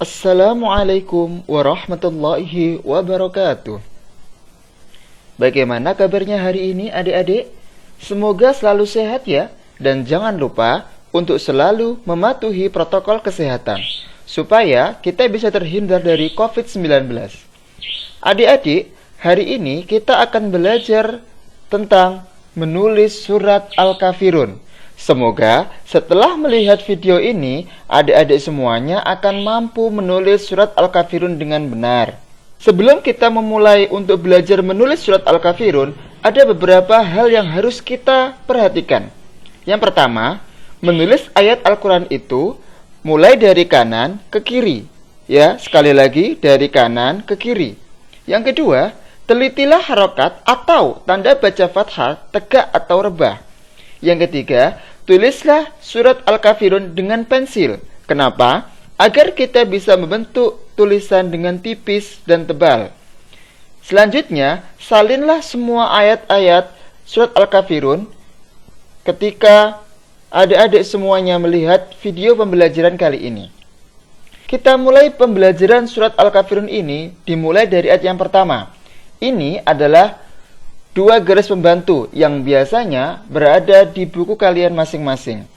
Assalamualaikum warahmatullahi wabarakatuh. Bagaimana kabarnya hari ini adik-adik? Semoga selalu sehat ya. Dan jangan lupa untuk selalu mematuhi protokol kesehatan supaya kita bisa terhindar dari COVID-19. Adik-adik, hari ini kita akan belajar tentang menulis surat Al-Kafirun. Semoga setelah melihat video ini, adik-adik semuanya akan mampu menulis surat Al-Kafirun dengan benar. Sebelum kita memulai untuk belajar menulis surat Al-Kafirun, ada beberapa hal yang harus kita perhatikan. Yang pertama, menulis ayat Al-Quran itu mulai dari kanan ke kiri. Ya, sekali lagi dari kanan ke kiri. Yang kedua, telitilah harokat atau tanda baca fathah tegak atau rebah. Yang ketiga, tulislah surat Al-Kafirun dengan pensil. Kenapa? Agar kita bisa membentuk tulisan dengan tipis dan tebal. Selanjutnya, salinlah semua ayat-ayat surat Al-Kafirun ketika adik-adik semuanya melihat video pembelajaran kali ini. Kita mulai pembelajaran surat Al-Kafirun ini dimulai dari ayat yang pertama. Ini adalah dua garis pembantu yang biasanya berada di buku kalian masing-masing.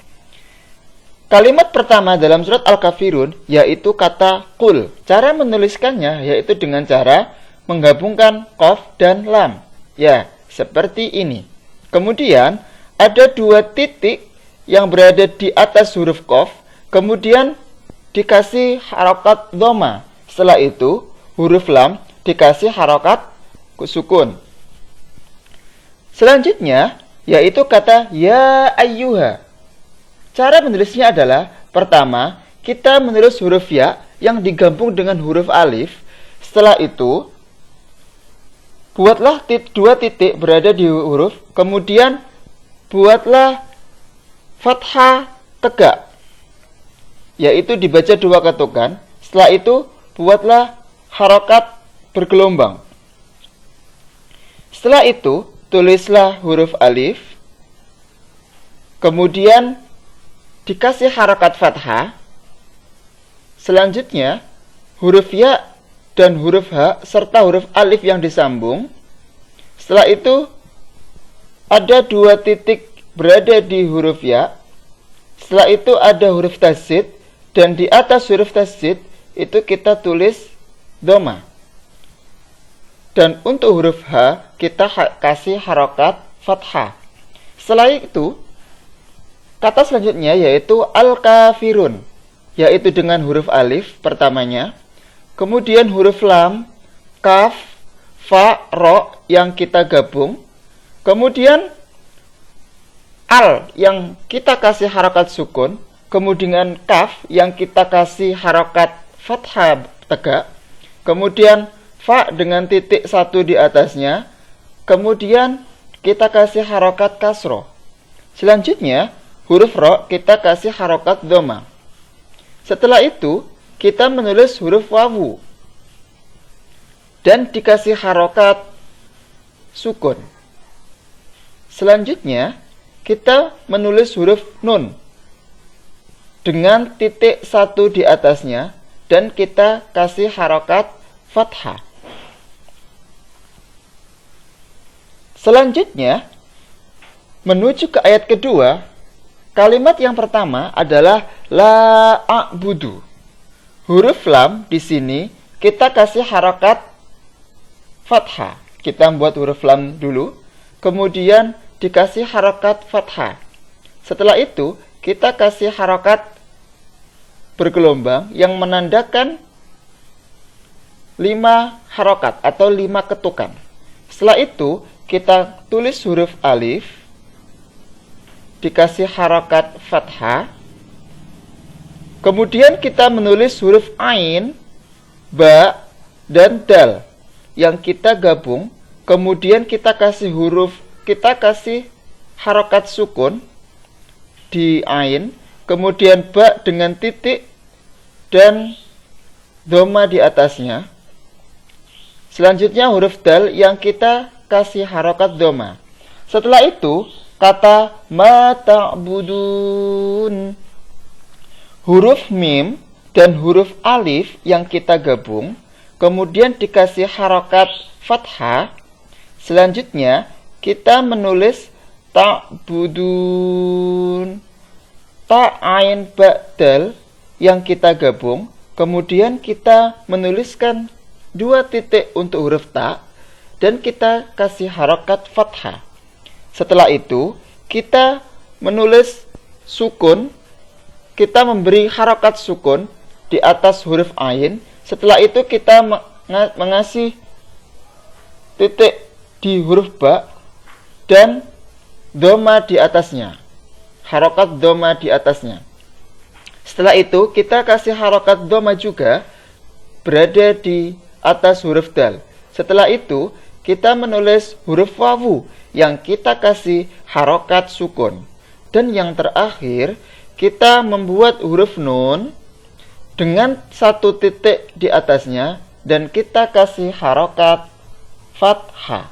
Kalimat pertama dalam surat Al-Kafirun yaitu kata qul. Cara menuliskannya yaitu dengan cara menggabungkan qaf dan lam. Ya, seperti ini. Kemudian ada dua titik yang berada di atas huruf qaf, kemudian dikasih harokat dhamma. Setelah itu huruf lam dikasih harokat sukun. Selanjutnya, yaitu kata ya ayyuha. Cara menulisnya adalah, pertama, kita menulis huruf ya yang digabung dengan huruf alif. Setelah itu, buatlah dua titik berada di huruf, kemudian buatlah fathah tegak, yaitu dibaca dua ketukan. Setelah itu, buatlah harokat bergelombang. Setelah itu, tulislah huruf alif, kemudian dikasih harokat fathah. Selanjutnya, huruf ya dan huruf ha serta huruf alif yang disambung. Setelah itu, ada dua titik berada di huruf ya. Setelah itu ada huruf tasydid, dan di atas huruf tasydid itu kita tulis dhamma. Dan untuk huruf H, kita kasih harokat fathah. Setelah itu, kata selanjutnya yaitu Al-Kafirun, yaitu dengan huruf alif pertamanya, kemudian huruf lam, kaf, fa, ro yang kita gabung, kemudian al yang kita kasih harokat sukun, kemudian kaf yang kita kasih harokat fathah tegak, kemudian fa dengan titik satu di atasnya, kemudian kita kasih harokat kasroh. Selanjutnya, huruf ro kita kasih harokat dhamma. Setelah itu, kita menulis huruf wawu dan dikasih harokat sukun. Selanjutnya, kita menulis huruf nun dengan titik satu di atasnya dan kita kasih harokat fathah. Selanjutnya, menuju ke ayat kedua, kalimat yang pertama adalah la a'budu. Huruf lam di sini kita kasih harokat fathah. Kita membuat huruf lam dulu, kemudian dikasih harokat fathah. Setelah itu, kita kasih harokat bergelombang yang menandakan 5 harokat atau 5 ketukan. Setelah itu, kita tulis huruf alif, dikasih harokat fathah, kemudian kita menulis huruf ain, ba, dan dal yang kita gabung, kemudian kita kasih harokat sukun di ain, kemudian ba dengan titik dan dhamma di atasnya. Selanjutnya huruf dal yang kita kasih harokat dhamma. Setelah itu, kata ma ta'budun. Huruf mim dan huruf alif yang kita gabung, kemudian dikasih harokat fathah. Selanjutnya kita menulis ta'budun, ta ain ba dal yang kita gabung, kemudian kita menuliskan 2 titik untuk huruf ta dan kita kasih harokat fathah. Setelah itu kita menulis sukun, kita memberi harokat sukun di atas huruf ain. Setelah itu kita mengasih titik di huruf ba dan doma di atasnya, harokat doma di atasnya. Setelah itu kita kasih harokat doma juga berada di atas huruf dal. Setelah itu kita menulis huruf wawu yang kita kasih harokat sukun. Dan yang terakhir kita membuat huruf nun dengan 1 titik di atasnya dan kita kasih harokat fathah.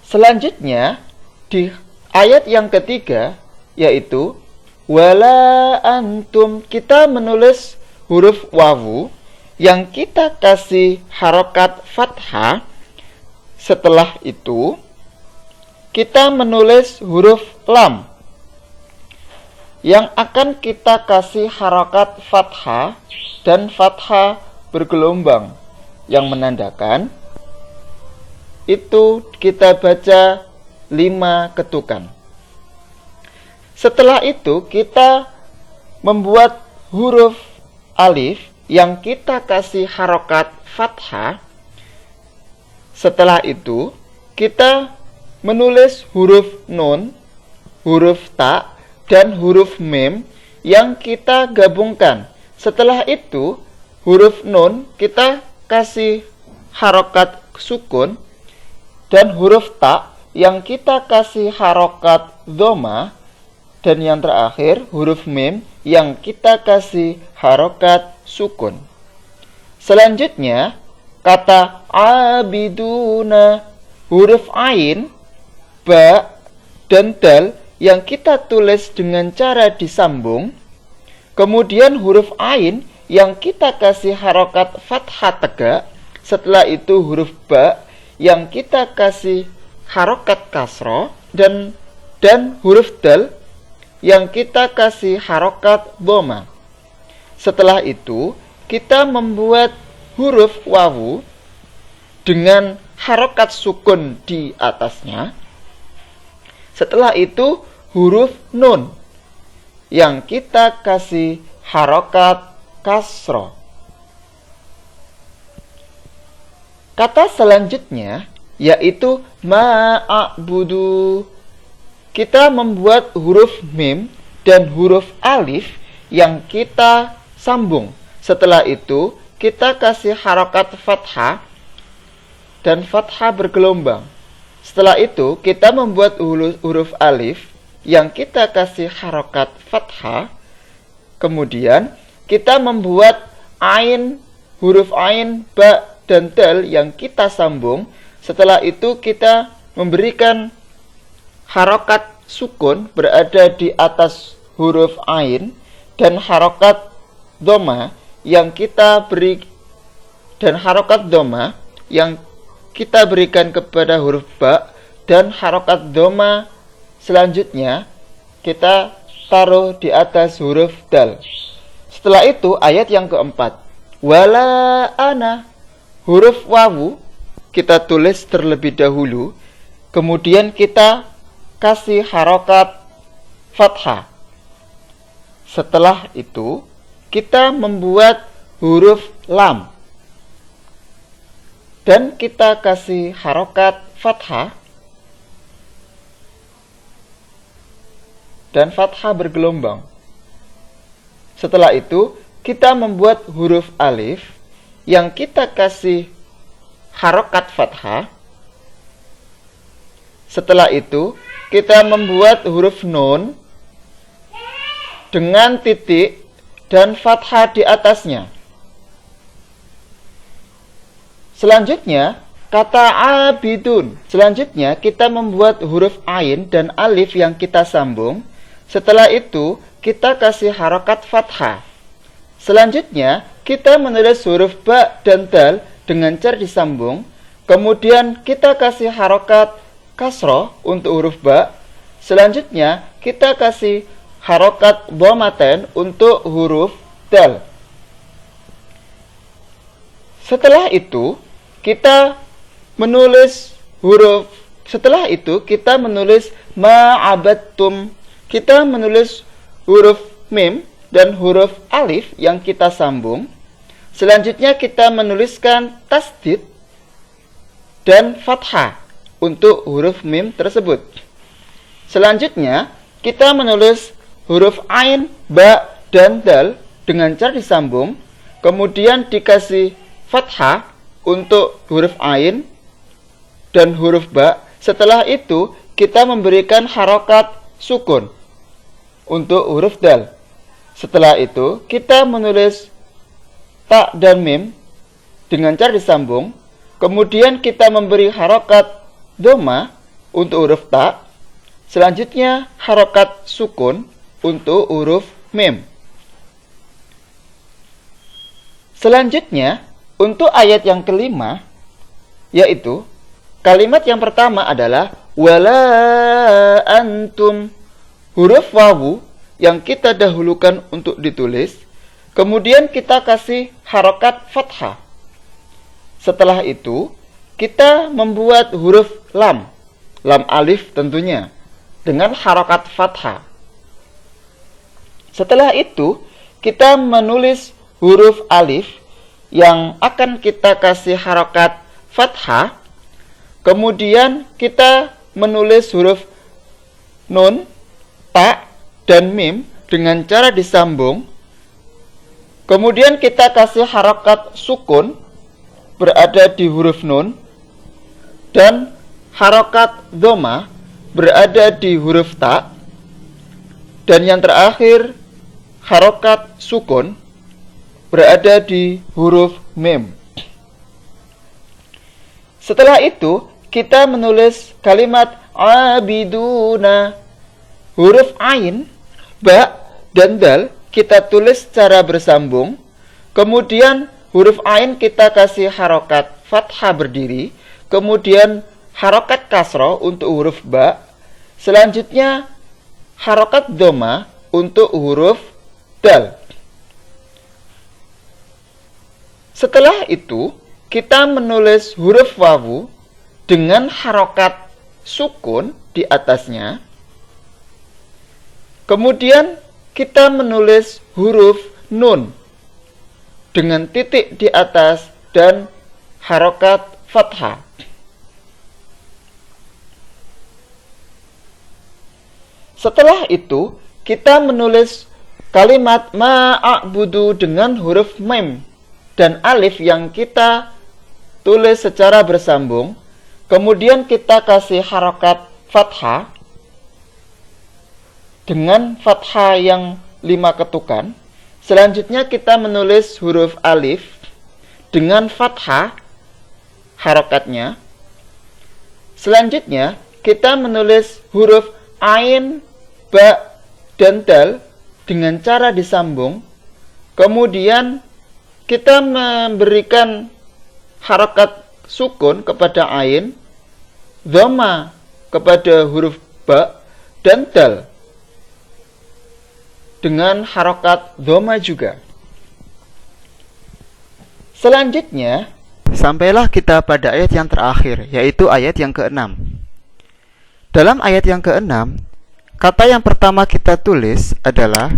Selanjutnya di ayat yang ketiga, yaitu wala antum, kita menulis huruf wawu yang kita kasih harokat fathah. Setelah itu kita menulis huruf lam yang akan kita kasih harokat fathah dan fathah bergelombang, yang menandakan itu kita baca 5 ketukan. Setelah itu kita membuat huruf alif yang kita kasih harokat fathah. Setelah itu kita menulis huruf nun, huruf ta, dan huruf mim yang kita gabungkan. Setelah itu huruf nun kita kasih harokat sukun dan huruf ta yang kita kasih harokat doma, dan yang terakhir huruf mim yang kita kasih harokat sukun. Selanjutnya kata abiduna, huruf ain, ba, dan dal yang kita tulis dengan cara disambung. Kemudian huruf ain yang kita kasih harokat fathah tegak. Setelah itu huruf ba yang kita kasih harokat kasroh, dan huruf dal yang kita kasih harokat doma. Setelah itu kita membuat huruf wawu dengan harokat sukun di atasnya. Setelah itu huruf nun yang kita kasih harokat kasroh. Kata selanjutnya yaitu ma'abudu. Kita membuat huruf mim dan huruf alif yang kita sambung. Setelah itu kita kasih harokat fathah dan fathah bergelombang. Setelah itu kita membuat huruf alif yang kita kasih harokat fathah. Kemudian kita membuat ain, huruf ain, ba, dan dal yang kita sambung. Setelah itu kita memberikan harokat sukun berada di atas huruf ain dan harokat doma yang kita beri, dan harokat doma yang kita berikan kepada huruf ba, dan harokat doma selanjutnya kita taruh di atas huruf dal. Setelah itu ayat yang keempat, wala ana, huruf wawu kita tulis terlebih dahulu, kemudian kita kasih harokat fathah. Setelah itu kita membuat huruf lam dan kita kasih harokat fathah dan fathah bergelombang. Setelah itu kita membuat huruf alif yang kita kasih harokat fathah. Setelah itu kita membuat huruf nun dengan titik dan fathah di atasnya. Selanjutnya kata abidun. Selanjutnya kita membuat huruf ain dan alif yang kita sambung. Setelah itu kita kasih harokat fathah Selanjutnya, kita menulis huruf ba dan dal dengan cara disambung. Kemudian kita kasih harokat kasroh untuk huruf ba. Selanjutnya, kita kasih harokat dhammatain untuk huruf dal. Setelah itu, kita menulis ma'abattum. Kita menulis huruf mim dan huruf alif yang kita sambung. Selanjutnya kita menuliskan tasdid dan fathah untuk huruf mim tersebut. Selanjutnya kita menulis huruf ain, ba, dan dal dengan cara disambung. Kemudian dikasih fathah untuk huruf ain dan huruf ba. Setelah itu kita memberikan harokat sukun untuk huruf dal. Setelah itu kita menulis ta dan mim dengan cara disambung. Kemudian kita memberi harokat dhamma untuk huruf ta. Selanjutnya harokat sukun untuk huruf mim. Selanjutnya untuk ayat yang kelima, yaitu kalimat yang pertama adalah wala antum. Huruf wawu yang kita dahulukan untuk ditulis, kemudian kita kasih harokat fathah. Setelah itu kita membuat huruf lam alif tentunya, dengan harokat fathah. Setelah itu kita menulis huruf alif yang akan kita kasih harokat fathah. Kemudian kita menulis huruf nun, ta, dan mim dengan cara disambung. Kemudian kita kasih harokat sukun berada di huruf nun dan harokat dhamma berada di huruf ta. Dan yang terakhir harokat sukun berada di huruf mim. Setelah itu kita menulis kalimat abiduna. Huruf ain, ba, dan dal kita tulis secara bersambung. Kemudian huruf ain kita kasih harokat fathah berdiri. Kemudian harokat kasroh untuk huruf ba. Selanjutnya harokat dhamma untuk huruf dal. Setelah itu kita menulis huruf wawu dengan harokat sukun di atasnya. Kemudian kita menulis huruf nun dengan titik di atas dan harokat fathah. Setelah itu kita menulis kalimat ma'abudu dengan huruf mim dan alif yang kita tulis secara bersambung. Kemudian kita kasih harokat fathah dengan fathah yang 5 ketukan. Selanjutnya kita menulis huruf alif dengan fathah harokatnya. Selanjutnya kita menulis huruf ain, ba, dan dal dengan cara disambung. Kemudian kita memberikan harokat sukun kepada ain, dhamma kepada huruf ba, dan dal dengan harokat dhamma juga. Selanjutnya sampailah kita pada ayat yang terakhir, yaitu ayat yang ke-6. Dalam ayat yang ke-6, kata yang pertama kita tulis adalah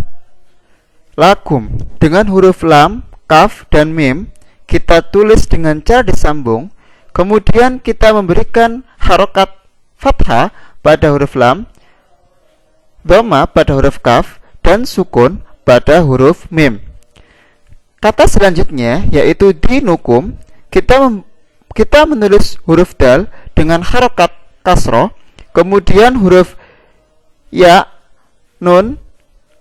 lakum. Dengan huruf lam, kaf, dan mim kita tulis dengan cara disambung. Kemudian kita memberikan harokat fathah pada huruf lam, dhamma pada huruf kaf, dan sukun pada huruf mim. Kata selanjutnya yaitu dinukum. Kita menulis huruf dal dengan harokat kasroh. Kemudian huruf ya, nun,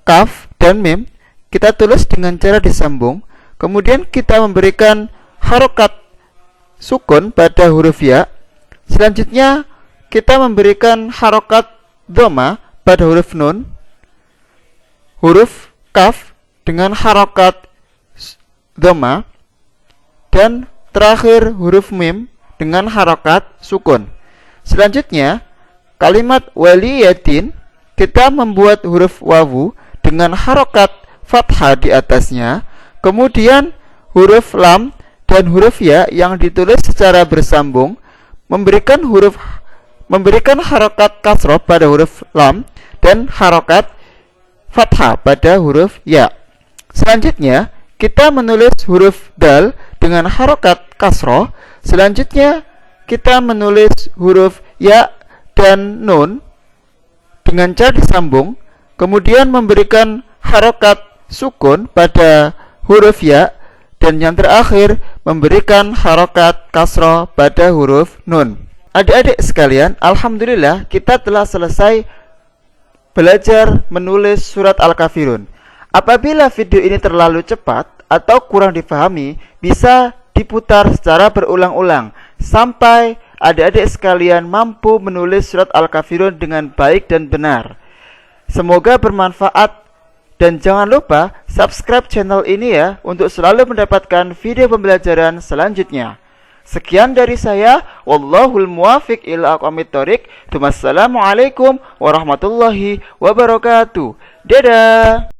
kaf, dan mim kita tulis dengan cara disambung. Kemudian kita memberikan harokat sukun pada huruf ya. Selanjutnya kita memberikan harokat dhamma pada huruf nun, huruf kaf dengan harokat dhamma, dan terakhir huruf mim dengan harokat sukun. Selanjutnya, kalimat waliyatin, kita membuat huruf wawu dengan harokat fathah di atasnya, kemudian huruf lam dan huruf ya yang ditulis secara bersambung memberikan harokat kasroh pada huruf lam dan harokat fathah pada huruf ya. Selanjutnya, kita menulis huruf dal dengan harokat kasroh. Selanjutnya, kita menulis huruf ya dan nun dengan cara disambung, kemudian memberikan harokat sukun pada huruf ya, dan yang terakhir memberikan harokat kasroh pada huruf nun. Adik-adik sekalian, alhamdulillah kita telah selesai belajar menulis surat Al-Kafirun. Apabila video ini terlalu cepat atau kurang difahami, bisa diputar secara berulang-ulang sampai adik-adik sekalian mampu menulis surat Al-Kafirun dengan baik dan benar. Semoga bermanfaat, dan jangan lupa subscribe channel ini ya untuk selalu mendapatkan video pembelajaran selanjutnya. Sekian dari saya, wallahul muwafiq ila aqwamit thoriq. Wassalamualaikum warahmatullahi wabarakatuh. Dadah.